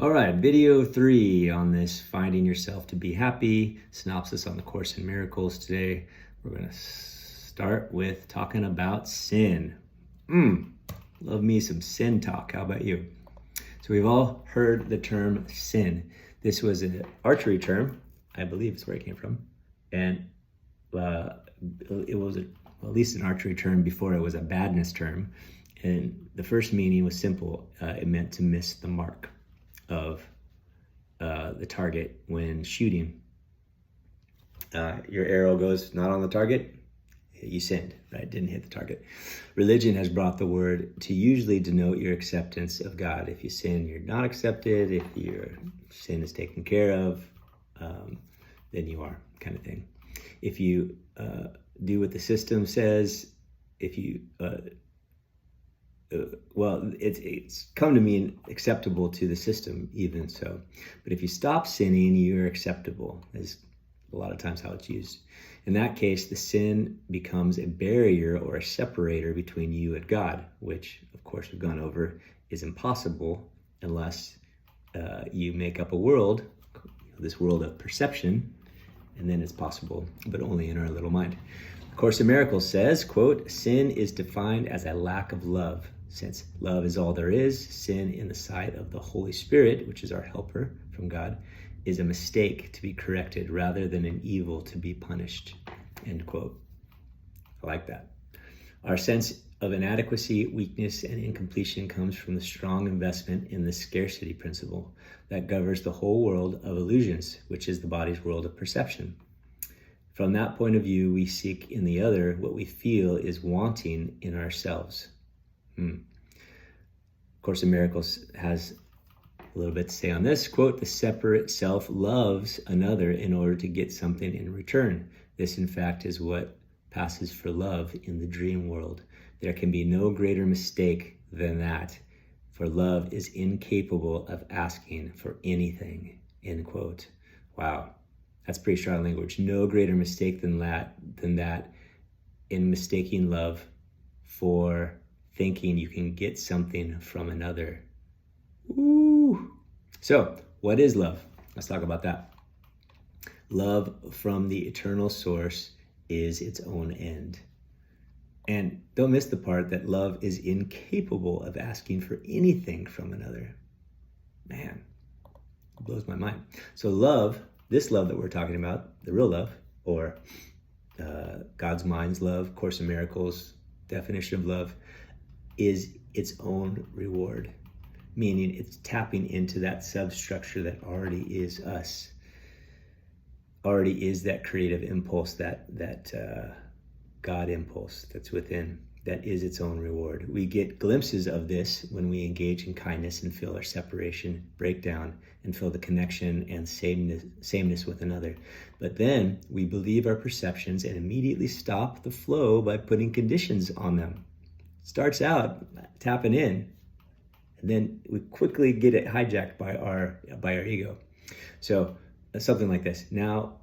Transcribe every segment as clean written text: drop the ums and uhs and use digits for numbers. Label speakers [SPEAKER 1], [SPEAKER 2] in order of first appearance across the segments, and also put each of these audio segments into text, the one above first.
[SPEAKER 1] All right, video 3 on this finding yourself to be happy, synopsis on the Course in Miracles. Today, we're going to start with talking about sin. Love me some sin talk. How about you? So we've all heard the term sin. This was an archery term, I believe it's where it came from. And it was at least an archery term before it was a badness term. And the first meaning was simple. It meant to miss the mark of the target when shooting. Your arrow goes not on the target, you sinned, right? Didn't hit the target. Religion has brought the word to usually denote your acceptance of God. If you sin, you're not accepted. If your sin is taken care of, then you are, kind of thing. If you do what the system says, if you it's come to mean acceptable to the system, even so. But if you stop sinning, you're acceptable, is a lot of times how it's used. In that case, the sin becomes a barrier or a separator between you and God, which, of course, we've gone over, is impossible unless you make up a world, this world of perception, and then it's possible, but only in our little mind. The Course in Miracles says, quote, "Sin is defined as a lack of love. Since love is all there is, sin in the sight of the Holy Spirit, which is our helper from God, is a mistake to be corrected rather than an evil to be punished." End quote. I like that. Our sense of inadequacy, weakness, and incompletion comes from the strong investment in the scarcity principle that governs the whole world of illusions, which is the body's world of perception. From that point of view, we seek in the other what we feel is wanting in ourselves. Course in Miracles has a little bit to say on this. Quote, "The separate self loves another in order to get something in return. This, in fact, is what passes for love in the dream world. There can be no greater mistake than that, for love is incapable of asking for anything." End quote. Wow, that's pretty strong language. No greater mistake than that in mistaking love for thinking you can get something from another. Ooh. So, what is love? Let's talk about that. Love from the eternal source is its own end. And don't miss the part that love is incapable of asking for anything from another. Man, it blows my mind. So love, this love that we're talking about, the real love, or God's mind's love, Course in Miracles, definition of love, is its own reward, meaning it's tapping into that substructure that already is us, already is that creative impulse, that God impulse that's within, that is its own reward. We get glimpses of this when we engage in kindness and feel our separation break down and feel the connection and sameness with another. But then we believe our perceptions and immediately stop the flow by putting conditions on them. Starts out tapping in, and then we quickly get it hijacked by our ego. So something like this. Now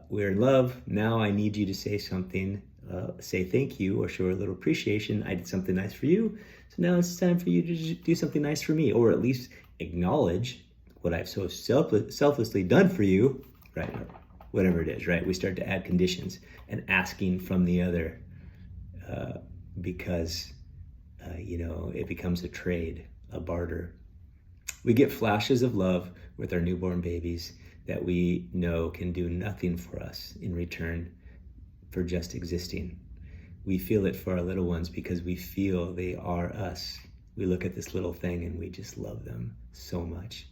[SPEAKER 1] we're in love. Now I need you to say something, say thank you, or show a little appreciation. I did something nice for you, so now it's time for you to do something nice for me, or at least acknowledge what I've so selflessly done for you, right? Or whatever it is, right? We start to add conditions and asking from the other. Because, it becomes a trade, a barter. We get flashes of love with our newborn babies that we know can do nothing for us in return for just existing. We feel it for our little ones because we feel they are us. We look at this little thing and we just love them so much.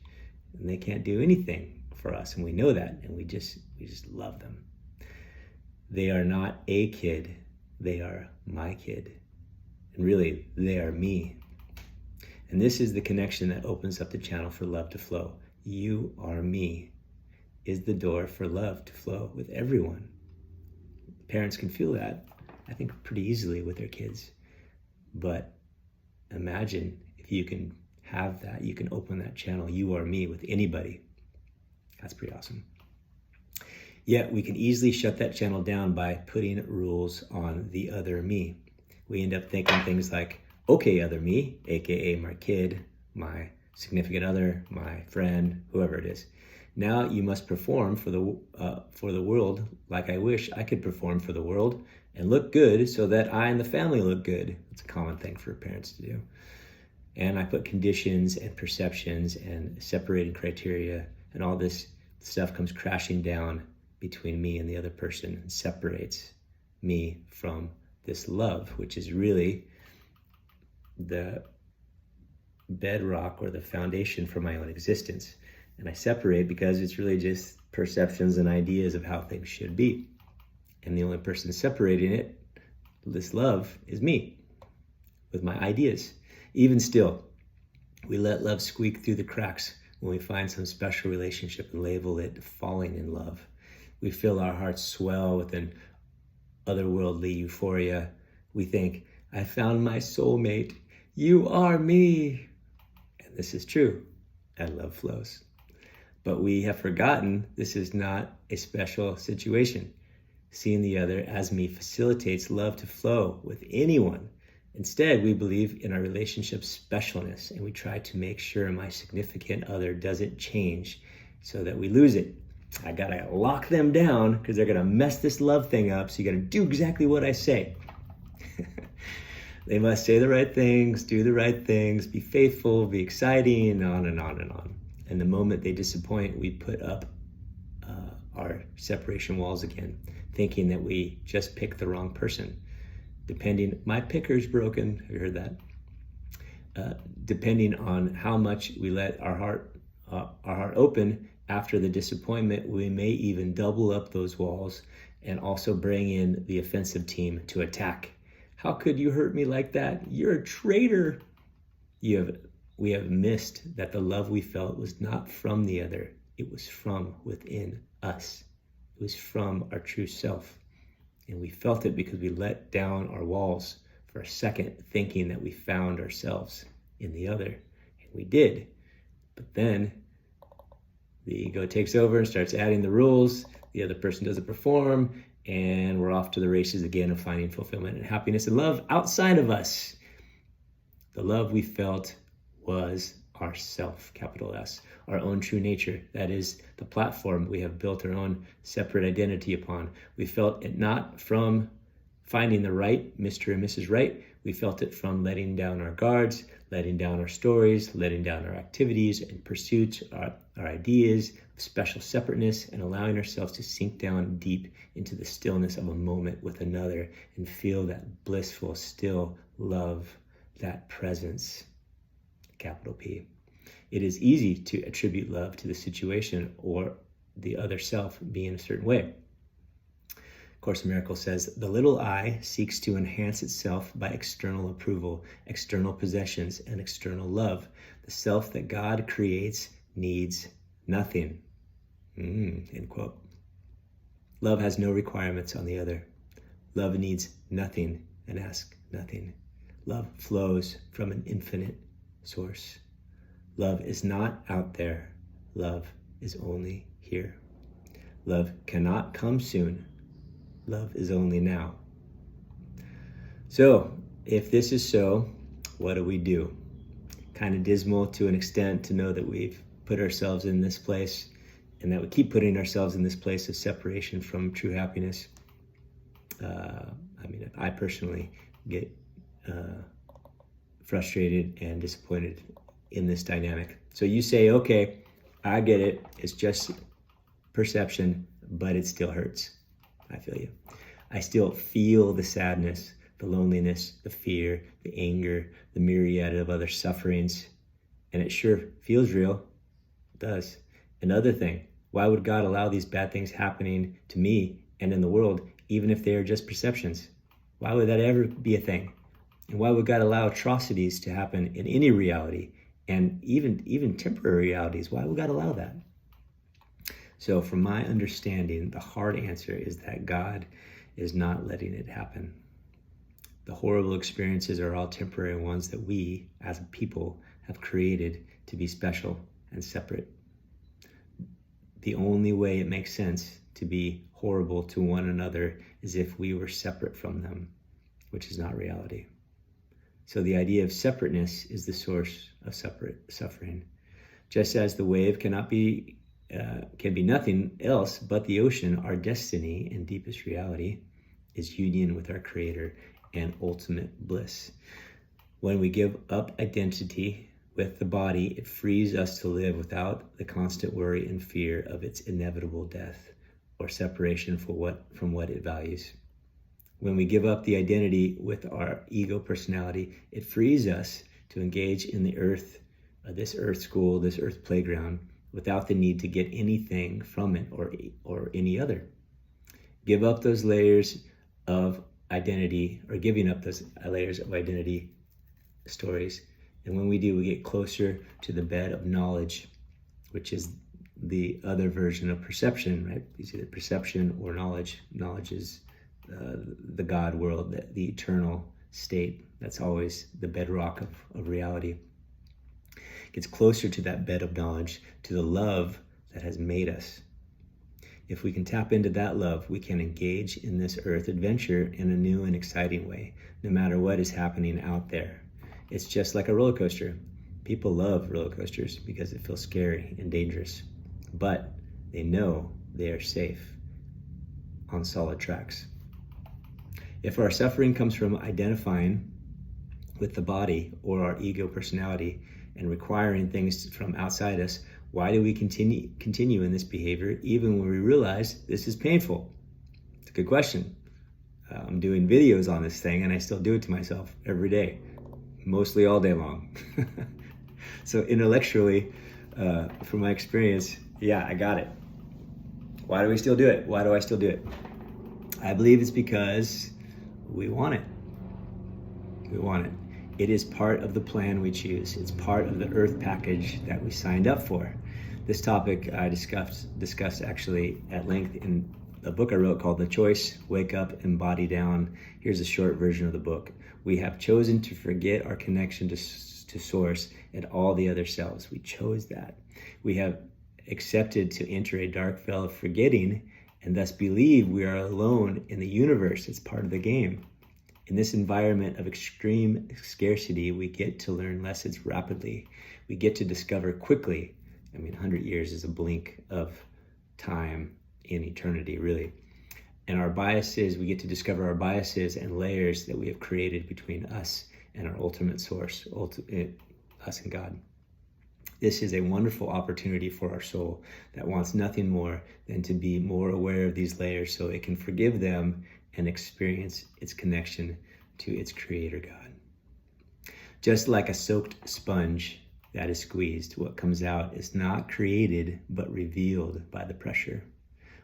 [SPEAKER 1] And they can't do anything for us, and we know that, and we just love them. They are not a kid. They are my kid. And really, they are me. And this is the connection that opens up the channel for love to flow. You are me is the door for love to flow with everyone. Parents can feel that, I think, pretty easily with their kids. But imagine if you can have that, you can open that channel, you are me, with anybody. That's pretty awesome. Yet we can easily shut that channel down by putting rules on the other me. We end up thinking things like, okay, other me, aka my kid, my significant other, my friend, whoever it is. Now you must perform for the world like I wish I could perform for the world and look good so that I and the family look good. It's a common thing for parents to do. And I put conditions and perceptions and separating criteria, and all this stuff comes crashing down between me and the other person and separates me from this love, which is really the bedrock or the foundation for my own existence. And I separate because it's really just perceptions and ideas of how things should be. And the only person separating it, this love, is me with my ideas. Even still, we let love squeak through the cracks when we find some special relationship and label it falling in love. We feel our hearts swell with an otherworldly euphoria. We think, I found my soulmate. You are me. And this is true, and love flows. But we have forgotten this is not a special situation. Seeing the other as me facilitates love to flow with anyone. Instead, we believe in our relationship's specialness, and we try to make sure my significant other doesn't change so that we lose it. I gotta lock them down because they're gonna mess this love thing up, so you gotta do exactly what I say. They must say the right things, do the right things, be faithful, be exciting, and on and on and on. And the moment they disappoint, we put up our separation walls again, thinking that we just picked the wrong person. My picker's broken, have you heard that? Depending on how much we let our heart open after the disappointment, we may even double up those walls and also bring in the offensive team to attack. How could you hurt me like that? You're a traitor. We have missed that the love we felt was not from the other. It was from within us. It was from our true self. And we felt it because we let down our walls for a second, thinking that we found ourselves in the other. And we did. But then the ego takes over and starts adding the rules. The other person doesn't perform. And we're off to the races again of finding fulfillment and happiness and love outside of us. The love we felt was ourself, capital S, our own true nature. That is the platform we have built our own separate identity upon. We felt it not from finding the right Mr. and Mrs. Right. We felt it from letting down our guards, letting down our stories, letting down our activities and pursuits, our ideas of special separateness, and allowing ourselves to sink down deep into the stillness of a moment with another and feel that blissful, still love, that presence, capital P. It is easy to attribute love to the situation or the other self being a certain way. Course in Miracles says, the little I seeks to enhance itself by external approval, external possessions, and external love. The self that God creates needs nothing. End quote. Love has no requirements on the other. Love needs nothing and asks nothing. Love flows from an infinite source. Love is not out there. Love is only here. Love cannot come soon. Love is only now. So, if this is so, what do we do? Kind of dismal to an extent to know that we've put ourselves in this place and that we keep putting ourselves in this place of separation from true happiness. I personally get frustrated and disappointed in this dynamic. So you say, okay, I get it. It's just perception, but it still hurts. I feel you. I still feel the sadness, the loneliness, the fear, the anger, the myriad of other sufferings. And it sure feels real. It does. Another thing, why would God allow these bad things happening to me and in the world, even if they are just perceptions? Why would that ever be a thing? And why would God allow atrocities to happen in any reality, and even temporary realities? Why would God allow that? So from my understanding, the hard answer is that God is not letting it happen. The horrible experiences are all temporary ones that we, as a people, have created to be special and separate. The only way it makes sense to be horrible to one another is if we were separate from them, which is not reality. So the idea of separateness is the source of suffering. Just as the wave can be nothing else but the ocean, our destiny and deepest reality is union with our Creator and ultimate bliss. When we give up identity with the body, it frees us to live without the constant worry and fear of its inevitable death or separation from what it values. When we give up the identity with our ego personality, it frees us to engage in the earth, this earth school, this earth playground, without the need to get anything from it or any other. Give up those layers of identity, or giving up those layers of identity stories. And when we do, we get closer to the bed of knowledge, which is the other version of perception, right? It's either perception or knowledge. Knowledge is the God world, the eternal state. That's always the bedrock of reality. It gets closer to that bed of knowledge, to the love that has made us. If we can tap into that love, we can engage in this earth adventure in a new and exciting way, no matter what is happening out there. It's just like a roller coaster. People love roller coasters because it feels scary and dangerous, but they know they are safe on solid tracks. If our suffering comes from identifying with the body or our ego personality and requiring things from outside us, why do we continue in this behavior even when we realize this is painful? It's a good question. I'm doing videos on this thing and I still do it to myself every day, mostly all day long. So intellectually, from my experience, yeah, I got it. Why do we still do it? Why do I still do it? I believe it's because we want it. We want it. It is part of the plan we choose. It's part of the earth package that we signed up for. This topic I discussed actually at length in a book I wrote called The Choice, Wake Up and Body Down. Here's a short version of the book. We have chosen to forget our connection to Source and all the other selves. We chose that. We have accepted to enter a dark veil of forgetting and thus believe we are alone in the universe. It's part of the game. In this environment of extreme scarcity, we get to learn lessons rapidly. We get to discover quickly. 100 years is a blink of time in eternity, really. And our biases, we get to discover our biases and layers that we have created between us and our ultimate source, us and God. This is a wonderful opportunity for our soul that wants nothing more than to be more aware of these layers so it can forgive them and experience its connection to its Creator God. Just like a soaked sponge that is squeezed, what comes out is not created but revealed by the pressure.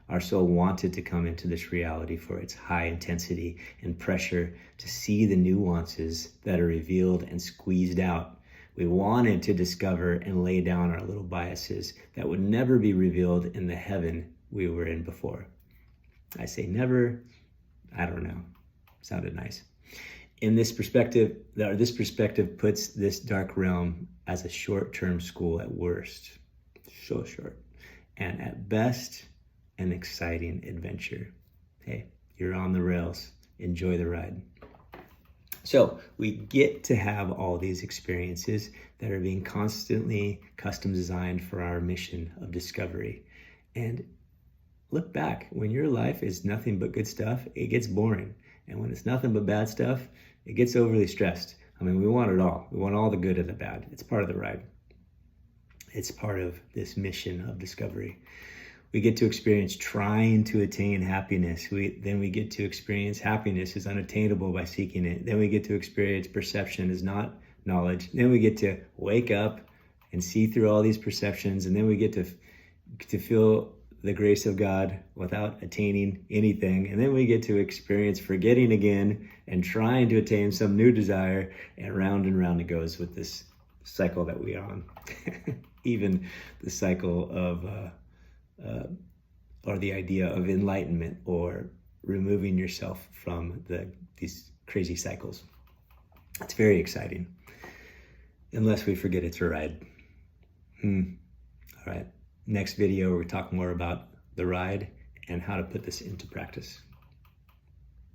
[SPEAKER 1] Our soul wanted to come into this reality for its high intensity and pressure to see the nuances that are revealed and squeezed out. We wanted to discover and lay down our little biases that would never be revealed in the heaven we were in before. I say never, I don't know. Sounded nice. In this perspective puts this dark realm as a short-term school at worst, so short, and at best, an exciting adventure. Hey, you're on the rails. Enjoy the ride. So we get to have all these experiences that are being constantly custom designed for our mission of discovery. And look back, when your life is nothing but good stuff, it gets boring. And when it's nothing but bad stuff, it gets overly stressed. We want it all. We want all the good and the bad. It's part of the ride. It's part of this mission of discovery. We get to experience trying to attain happiness. Then we get to experience happiness is unattainable by seeking it. Then we get to experience perception is not knowledge. Then we get to wake up and see through all these perceptions. And then we get to feel the grace of God without attaining anything. And then we get to experience forgetting again and trying to attain some new desire. And round it goes with this cycle that we are on. Even the cycle of or the idea of enlightenment or removing yourself from these crazy cycles. It's very exciting, unless we forget it's a ride. All right, next video we're talking more about the ride and how to put this into practice.